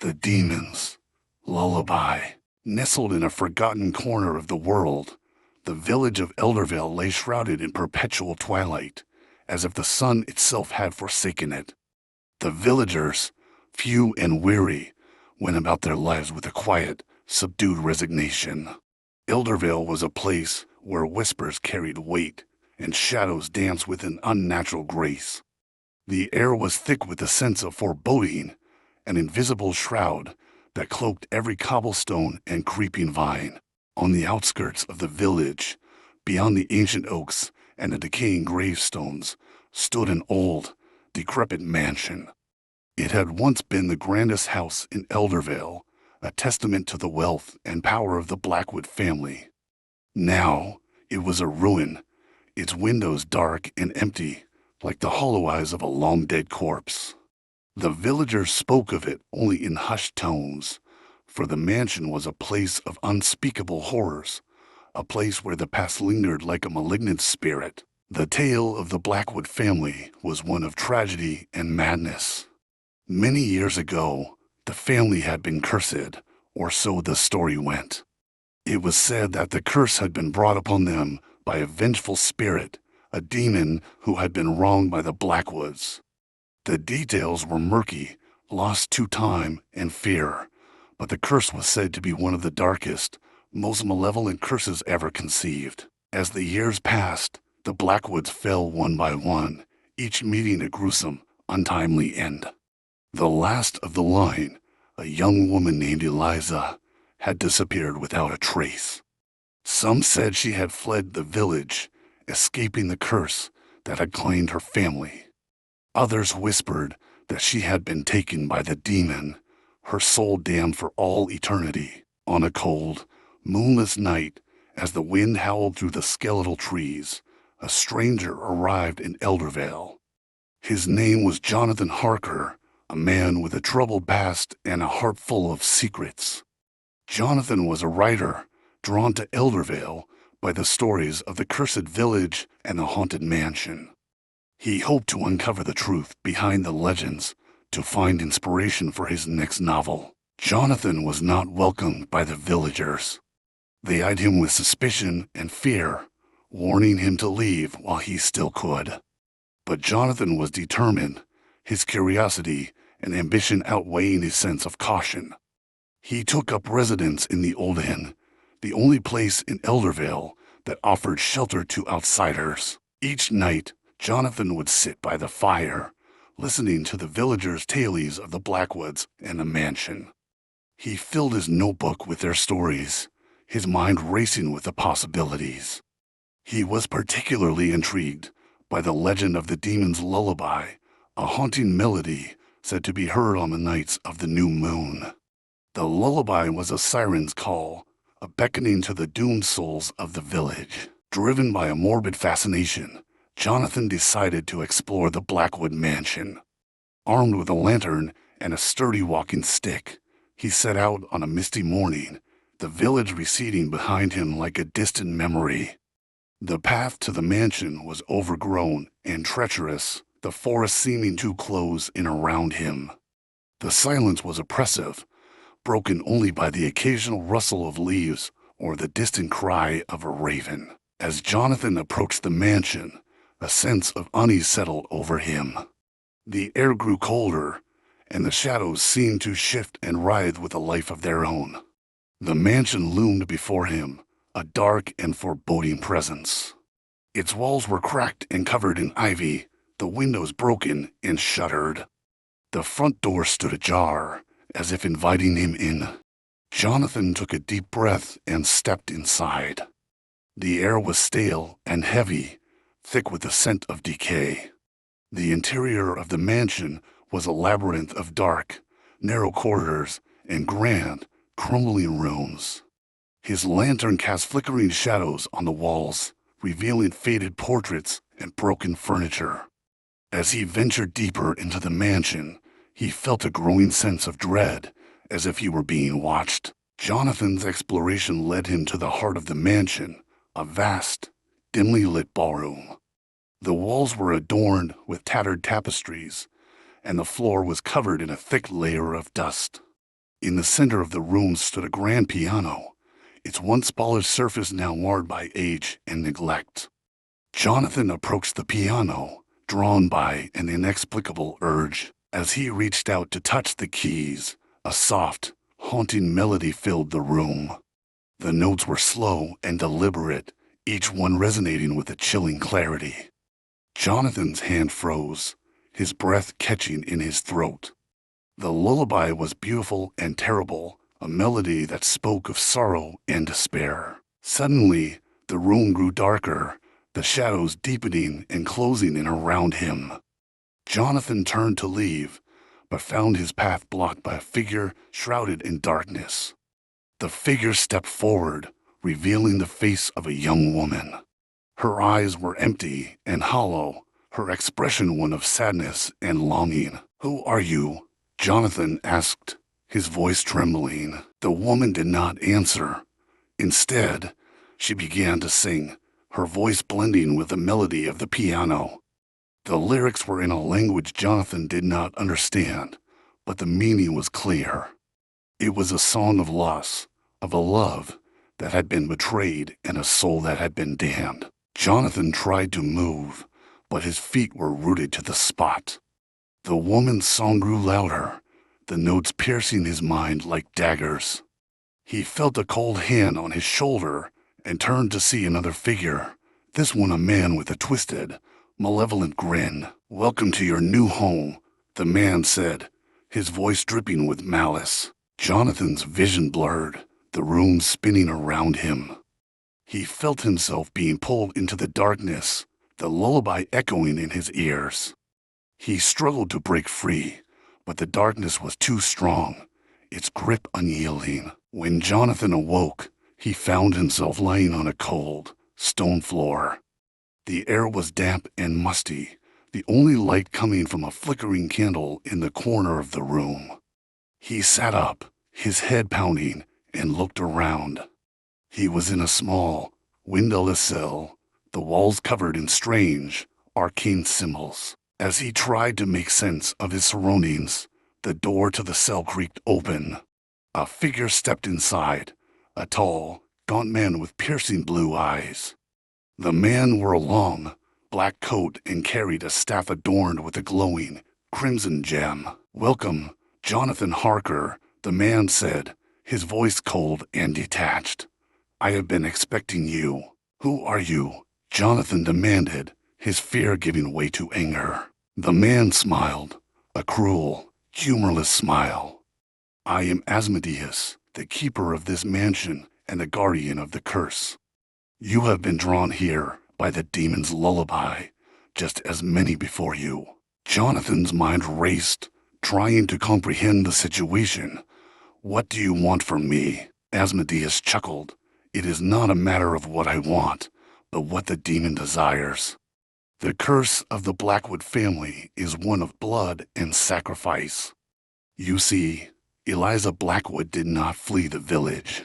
The Demon's Lullaby. Nestled in a forgotten corner of the world, the village of Eldervale lay shrouded in perpetual twilight, as if the sun itself had forsaken it. The villagers, few and weary, went about their lives with a quiet, subdued resignation. Eldervale was a place where whispers carried weight and shadows danced with an unnatural grace. The air was thick with the sense of foreboding, an invisible shroud that cloaked every cobblestone and creeping vine. On the outskirts of the village, beyond the ancient oaks and the decaying gravestones, stood an old, decrepit mansion. It had once been the grandest house in Eldervale, a testament to the wealth and power of the Blackwood family. Now, it was a ruin, its windows dark and empty, like the hollow eyes of a long-dead corpse. The villagers spoke of it only in hushed tones, for the mansion was a place of unspeakable horrors, a place where the past lingered like a malignant spirit. The tale of the Blackwood family was one of tragedy and madness. Many years ago, the family had been cursed, or so the story went. It was said that the curse had been brought upon them by a vengeful spirit, a demon who had been wronged by the Blackwoods. The details were murky, lost to time and fear, but the curse was said to be one of the darkest, most malevolent curses ever conceived. As the years passed, the Blackwoods fell one by one, each meeting a gruesome, untimely end. The last of the line, a young woman named Eliza, had disappeared without a trace. Some said she had fled the village, escaping the curse that had claimed her family. Others whispered that she had been taken by the demon, her soul damned for all eternity. On a cold, moonless night, as the wind howled through the skeletal trees, a stranger arrived in Eldervale. His name was Jonathan Harker, a man with a troubled past and a heart full of secrets. Jonathan was a writer, drawn to Eldervale by the stories of the cursed village and the haunted mansion. He hoped to uncover the truth behind the legends, to find inspiration for his next novel. Jonathan was not welcomed by the villagers. They eyed him with suspicion and fear, warning him to leave while he still could. But Jonathan was determined, his curiosity and ambition outweighing his sense of caution. He took up residence in the Old Inn, the only place in Eldervale that offered shelter to outsiders. Each night, Jonathan would sit by the fire, listening to the villagers' tales of the Blackwoods and the mansion. He filled his notebook with their stories, his mind racing with the possibilities. He was particularly intrigued by the legend of the Demon's Lullaby, a haunting melody said to be heard on the nights of the new moon. The lullaby was a siren's call, a beckoning to the doomed souls of the village. Driven by a morbid fascination, Jonathan decided to explore the Blackwood mansion. Armed with a lantern and a sturdy walking stick, he set out on a misty morning, the village receding behind him like a distant memory. The path to the mansion was overgrown and treacherous, the forest seeming to close in around him. The silence was oppressive, broken only by the occasional rustle of leaves or the distant cry of a raven. As Jonathan approached the mansion, a sense of unease settled over him. The air grew colder, and the shadows seemed to shift and writhe with a life of their own. The mansion loomed before him, a dark and foreboding presence. Its walls were cracked and covered in ivy, the windows broken and shuttered. The front door stood ajar, as if inviting him in. Jonathan took a deep breath and stepped inside. The air was stale and heavy, thick with the scent of decay. The interior of the mansion was a labyrinth of dark, narrow corridors and grand, crumbling rooms. His lantern cast flickering shadows on the walls, revealing faded portraits and broken furniture. As he ventured deeper into the mansion, he felt a growing sense of dread, as if he were being watched. Jonathan's exploration led him to the heart of the mansion, a vast, dimly lit ballroom. The walls were adorned with tattered tapestries, and the floor was covered in a thick layer of dust. In the center of the room stood a grand piano, its once polished surface now marred by age and neglect. Jonathan approached the piano, drawn by an inexplicable urge. As he reached out to touch the keys, a soft, haunting melody filled the room. The notes were slow and deliberate, each one resonating with a chilling clarity. Jonathan's hand froze, his breath catching in his throat. The lullaby was beautiful and terrible, a melody that spoke of sorrow and despair. Suddenly, the room grew darker, the shadows deepening and closing in around him. Jonathan turned to leave, but found his path blocked by a figure shrouded in darkness. The figure stepped forward, revealing the face of a young woman. Her eyes were empty and hollow, her expression one of sadness and longing. "Who are you?" Jonathan asked, his voice trembling. The woman did not answer. Instead, she began to sing, her voice blending with the melody of the piano. The lyrics were in a language Jonathan did not understand, but the meaning was clear. It was a song of loss, of a love that had been betrayed and a soul that had been damned. Jonathan tried to move, but his feet were rooted to the spot. The woman's song grew louder, the notes piercing his mind like daggers. He felt a cold hand on his shoulder and turned to see another figure, this one a man with a twisted, malevolent grin. "Welcome to your new home," the man said, his voice dripping with malice. Jonathan's vision blurred, the room spinning around him. He felt himself being pulled into the darkness, the lullaby echoing in his ears. He struggled to break free, but the darkness was too strong, its grip unyielding. When Jonathan awoke, he found himself lying on a cold, stone floor. The air was damp and musty, the only light coming from a flickering candle in the corner of the room. He sat up, his head pounding, and looked around. He was in a small, windowless cell, the walls covered in strange, arcane symbols. As he tried to make sense of his surroundings, the door to the cell creaked open. A figure stepped inside, a tall, gaunt man with piercing blue eyes. The man wore a long, black coat and carried a staff adorned with a glowing, crimson gem. "Welcome, Jonathan Harker," the man said, his voice cold and detached. "I have been expecting you." "Who are you?" Jonathan demanded, his fear giving way to anger. The man smiled, a cruel, humorless smile. "I am Asmodeus, the keeper of this mansion and the guardian of the curse. You have been drawn here by the demon's lullaby, just as many before you." Jonathan's mind raced, trying to comprehend the situation. "What do you want from me?" Asmodeus chuckled. "It is not a matter of what I want, but what the demon desires. The curse of the Blackwood family is one of blood and sacrifice. You see, Eliza Blackwood did not flee the village.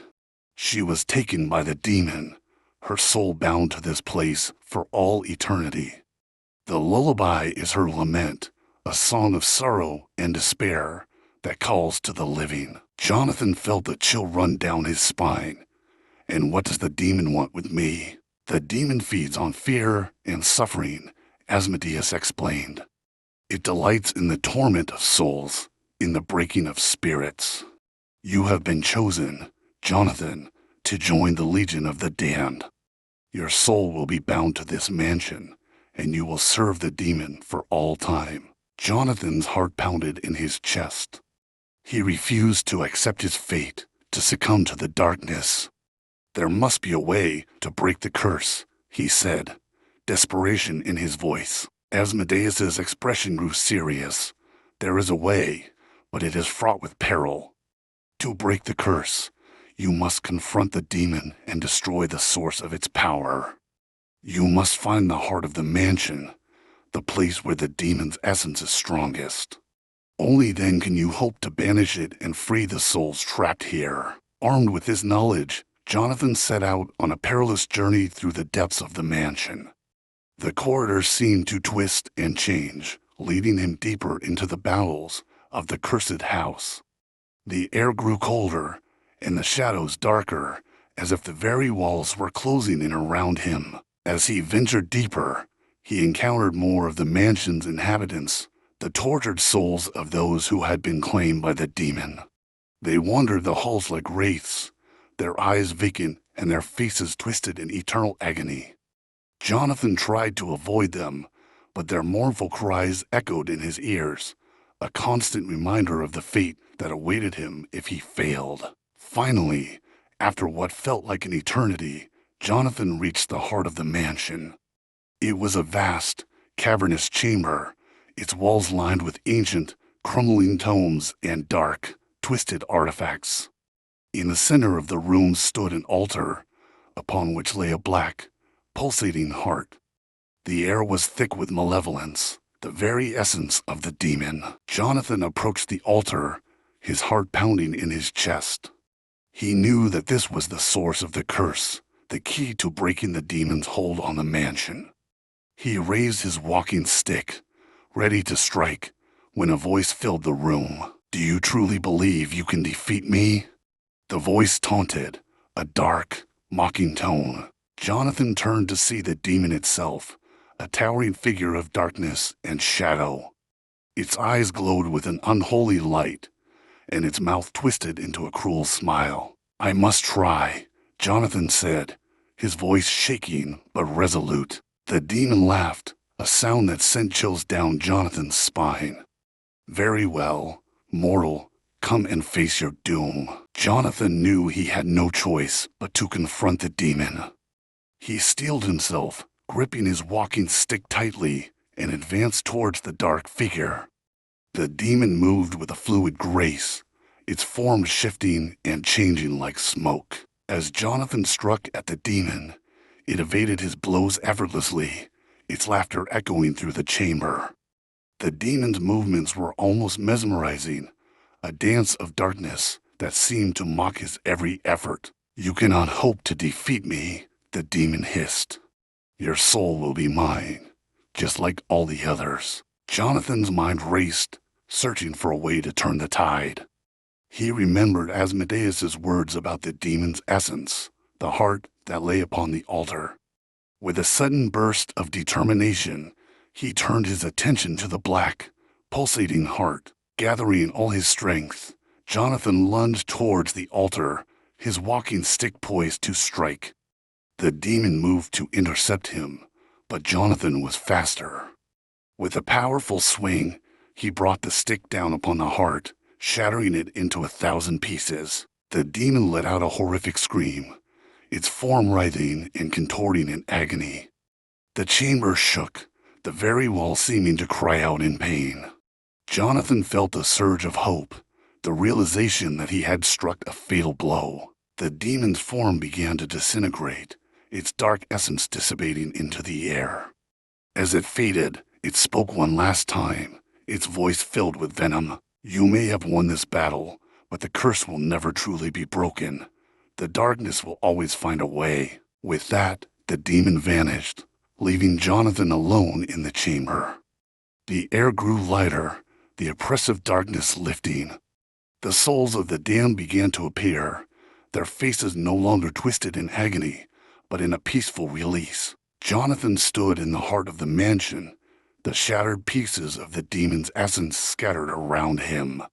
She was taken by the demon, her soul bound to this place for all eternity. The lullaby is her lament, a song of sorrow and despair that calls to the living." Jonathan felt a chill run down his spine. "And what does the demon want with me?" "The demon feeds on fear and suffering," Asmodeus explained. "It delights in the torment of souls, in the breaking of spirits. You have been chosen, Jonathan, to join the Legion of the Damned. Your soul will be bound to this mansion, and you will serve the demon for all time." Jonathan's heart pounded in his chest. He refused to accept his fate, to succumb to the darkness. "There must be a way to break the curse," he said, desperation in his voice. Asmodeus's expression grew serious. "There is a way, but it is fraught with peril. To break the curse, you must confront the demon and destroy the source of its power. You must find the heart of the mansion, the place where the demon's essence is strongest. Only then can you hope to banish it and free the souls trapped here." Armed with this knowledge, Jonathan set out on a perilous journey through the depths of the mansion. The corridors seemed to twist and change, leading him deeper into the bowels of the cursed house. The air grew colder, and the shadows darker, as if the very walls were closing in around him. As he ventured deeper, he encountered more of the mansion's inhabitants, the tortured souls of those who had been claimed by the demon. They wandered the halls like wraiths, their eyes vacant and their faces twisted in eternal agony. Jonathan tried to avoid them, but their mournful cries echoed in his ears, a constant reminder of the fate that awaited him if he failed. Finally, after what felt like an eternity, Jonathan reached the heart of the mansion. It was a vast, cavernous chamber, its walls lined with ancient, crumbling tomes and dark, twisted artifacts. In the center of the room stood an altar, upon which lay a black, pulsating heart. The air was thick with malevolence, the very essence of the demon. Jonathan approached the altar, his heart pounding in his chest. He knew that this was the source of the curse, the key to breaking the demon's hold on the mansion. He raised his walking stick, ready to strike, when a voice filled the room. "Do you truly believe you can defeat me?" The voice taunted, a dark, mocking tone. Jonathan turned to see the demon itself, a towering figure of darkness and shadow. Its eyes glowed with an unholy light, and its mouth twisted into a cruel smile. "I must try," Jonathan said, his voice shaking but resolute. The demon laughed, a sound that sent chills down Jonathan's spine. "Very well, mortal, come and face your doom." Jonathan knew he had no choice but to confront the demon. He steeled himself, gripping his walking stick tightly, and advanced towards the dark figure. The demon moved with a fluid grace, its form shifting and changing like smoke. As Jonathan struck at the demon, it evaded his blows effortlessly, its laughter echoing through the chamber. The demon's movements were almost mesmerizing, a dance of darkness that seemed to mock his every effort. "You cannot hope to defeat me," the demon hissed. "Your soul will be mine, just like all the others." Jonathan's mind raced, searching for a way to turn the tide. He remembered Asmodeus's words about the demon's essence, the heart that lay upon the altar. With a sudden burst of determination, he turned his attention to the black, pulsating heart. Gathering all his strength, Jonathan lunged towards the altar, his walking stick poised to strike. The demon moved to intercept him, but Jonathan was faster. With a powerful swing, he brought the stick down upon the heart, shattering it into 1,000 pieces. The demon let out a horrific scream, its form writhing and contorting in agony. The chamber shook, the very wall seeming to cry out in pain. Jonathan felt a surge of hope, the realization that he had struck a fatal blow. The demon's form began to disintegrate, its dark essence dissipating into the air. As it faded, it spoke one last time, its voice filled with venom. "You may have won this battle, but the curse will never truly be broken. The darkness will always find a way." With that, the demon vanished, leaving Jonathan alone in the chamber. The air grew lighter, the oppressive darkness lifting. The souls of the damned began to appear, their faces no longer twisted in agony, but in a peaceful release. Jonathan stood in the heart of the mansion, the shattered pieces of the demon's essence scattered around him.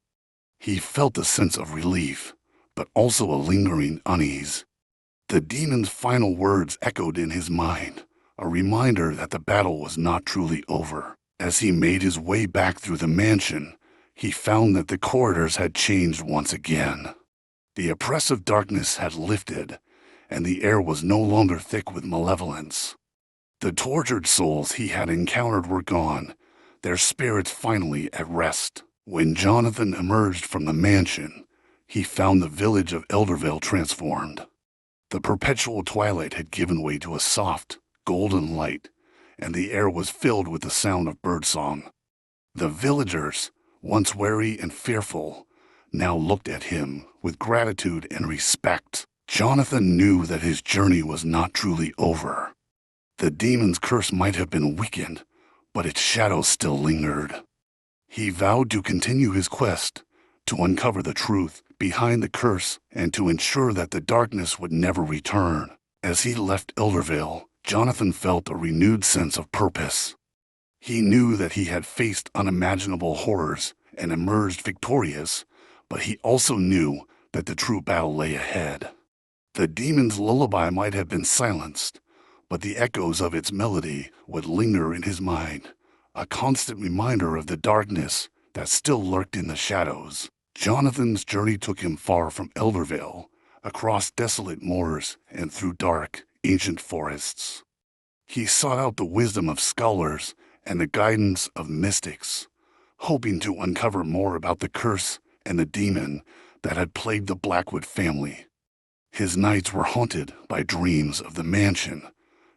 He felt a sense of relief, but also a lingering unease. The demon's final words echoed in his mind, a reminder that the battle was not truly over. As he made his way back through the mansion, he found that the corridors had changed once again. The oppressive darkness had lifted, and the air was no longer thick with malevolence. The tortured souls he had encountered were gone, their spirits finally at rest. When Jonathan emerged from the mansion, he found the village of Eldervale transformed. The perpetual twilight had given way to a soft, golden light, and the air was filled with the sound of birdsong. The villagers, once wary and fearful, now looked at him with gratitude and respect. Jonathan knew that his journey was not truly over. The demon's curse might have been weakened, but its shadow still lingered. He vowed to continue his quest, to uncover the truth behind the curse and to ensure that the darkness would never return. As he left Eldervale, Jonathan felt a renewed sense of purpose. He knew that he had faced unimaginable horrors and emerged victorious, but he also knew that the true battle lay ahead. The demon's lullaby might have been silenced, but the echoes of its melody would linger in his mind, a constant reminder of the darkness that still lurked in the shadows. Jonathan's journey took him far from Eldervale, across desolate moors and through dark, ancient forests. He sought out the wisdom of scholars and the guidance of mystics, hoping to uncover more about the curse and the demon that had plagued the Blackwood family. His nights were haunted by dreams of the mansion,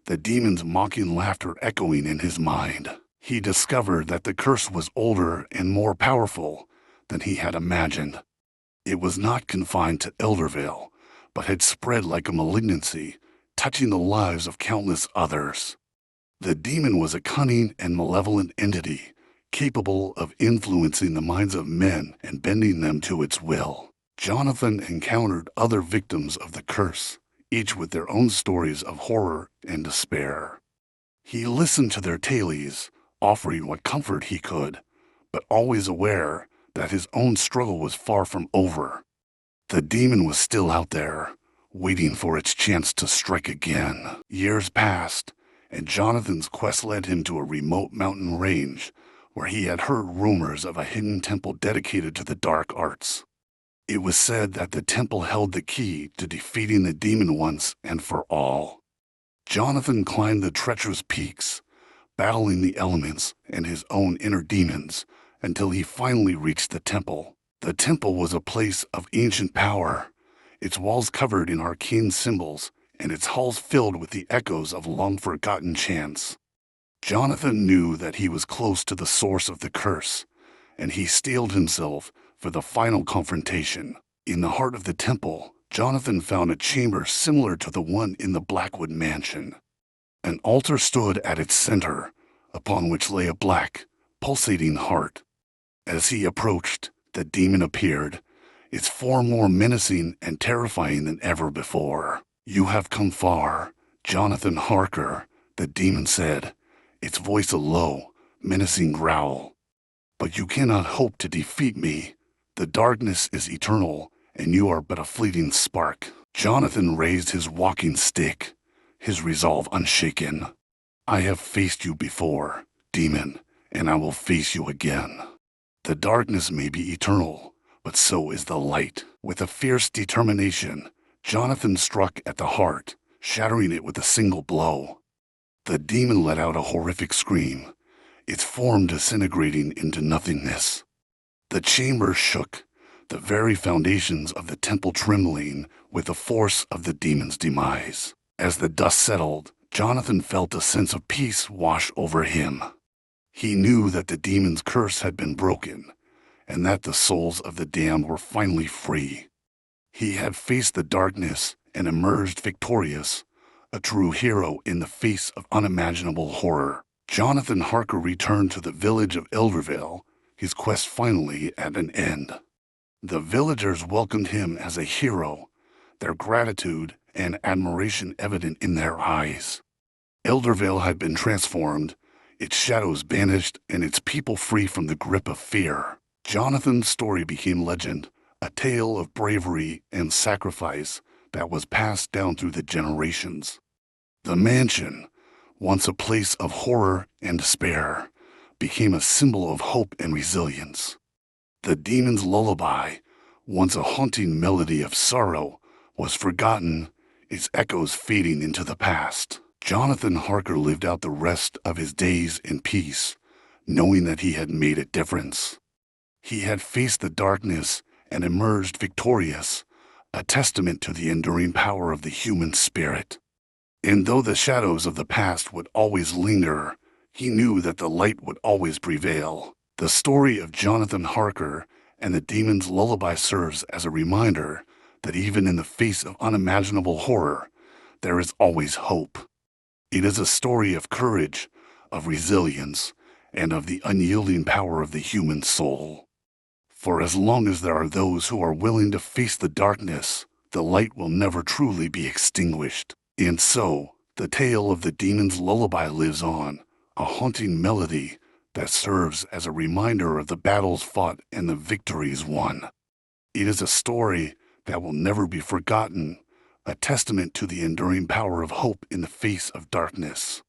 the demon's mocking laughter echoing in his mind. He discovered that the curse was older and more powerful than he had imagined. It was not confined to Eldervale, but had spread like a malignancy, touching the lives of countless others. The demon was a cunning and malevolent entity, capable of influencing the minds of men and bending them to its will. Jonathan encountered other victims of the curse, each with their own stories of horror and despair. He listened to their tales, offering what comfort he could, but always aware that his own struggle was far from over. The demon was still out there, waiting for its chance to strike again. Years passed, and Jonathan's quest led him to a remote mountain range where he had heard rumors of a hidden temple dedicated to the dark arts. It was said that the temple held the key to defeating the demon once and for all. Jonathan climbed the treacherous peaks, battling the elements and his own inner demons, until he finally reached the temple. The temple was a place of ancient power, its walls covered in arcane symbols and its halls filled with the echoes of long-forgotten chants. Jonathan knew that he was close to the source of the curse, and he steeled himself for the final confrontation. In the heart of the temple, Jonathan found a chamber similar to the one in the Blackwood mansion. An altar stood at its center, upon which lay a black, pulsating heart. As he approached, the demon appeared, its form more menacing and terrifying than ever before. "You have come far, Jonathan Harker," the demon said, its voice a low, menacing growl. "But you cannot hope to defeat me. The darkness is eternal, and you are but a fleeting spark." Jonathan raised his walking stick, his resolve unshaken. "I have faced you before, demon, and I will face you again. The darkness may be eternal, but so is the light." With a fierce determination, Jonathan struck at the heart, shattering it with a single blow. The demon let out a horrific scream, its form disintegrating into nothingness. The chamber shook, the very foundations of the temple trembling with the force of the demon's demise. As the dust settled, Jonathan felt a sense of peace wash over him. He knew that the demon's curse had been broken, and that the souls of the damned were finally free. He had faced the darkness and emerged victorious, a true hero in the face of unimaginable horror. Jonathan Harker returned to the village of Eldervale, his quest finally at an end. The villagers welcomed him as a hero, their gratitude and admiration evident in their eyes. Eldervale had been transformed, its shadows banished, and its people free from the grip of fear. Jonathan's story became legend, a tale of bravery and sacrifice that was passed down through the generations. The mansion, once a place of horror and despair, became a symbol of hope and resilience. The demon's lullaby, once a haunting melody of sorrow, was forgotten, its echoes fading into the past. Jonathan Harker lived out the rest of his days in peace, knowing that he had made a difference. He had faced the darkness and emerged victorious, a testament to the enduring power of the human spirit. And though the shadows of the past would always linger, he knew that the light would always prevail. The story of Jonathan Harker and the demon's lullaby serves as a reminder that even in the face of unimaginable horror, there is always hope. It is a story of courage, of resilience, and of the unyielding power of the human soul. For as long as there are those who are willing to face the darkness, the light will never truly be extinguished. And so, the tale of the Demon's Lullaby lives on, a haunting melody that serves as a reminder of the battles fought and the victories won. It is a story that will never be forgotten, a testament to the enduring power of hope in the face of darkness.